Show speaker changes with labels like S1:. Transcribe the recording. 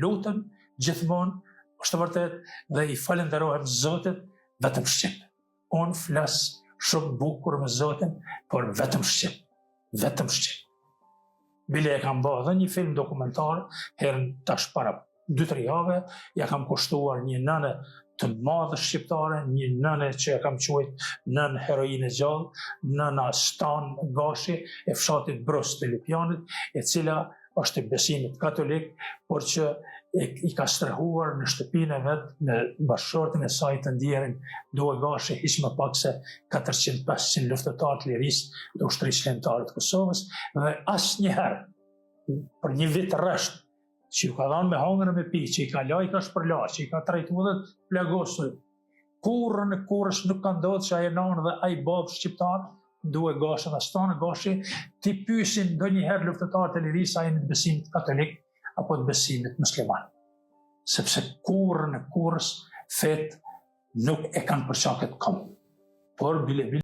S1: lutën gjithmonë, është vërtet, dhe i falenderojmë Zotit vetëm shqip. Unë flas shumë bukur me Zotin, por vetëm shqip. Vetëm shqip. Bile e kam bërë dhe një film dokumentar, herën tash para 2-3 jave, ja kam kushtuar një nënë të madhe shqiptare, një nënë që ja kam quajt nën heroinë gjallë, nëna Stan Gashi, e fshatit Brus të Lipjanit, e cila është i besimit katolik, por që i ka strehuar në shtëpinë e vetë, në bashkëshortin e saj të ndjerin Due Gashi, hiç më pak se 400-500 luftëtarë të lirisë të ushtrisë kombëtare të Kosovës, dhe asnjëherë, për një vit rresht, që ju ka dhanë me hangër e me pi, që i ka laj ka shpërla, që i ka trajtu dhe të plagosur, kurrën e kurrës nuk ka ndodhur që ai nanë dhe ai babë shqiptar, Due Gashi dhe Stan Gashi, ti pyesin ndonjëherë luftëtarët e lirisë a jeni të besimit katolik apo të besimit musliman. Sepse kurrën e kurrës fet nuk e kanë përçarë këtë kom. Por bile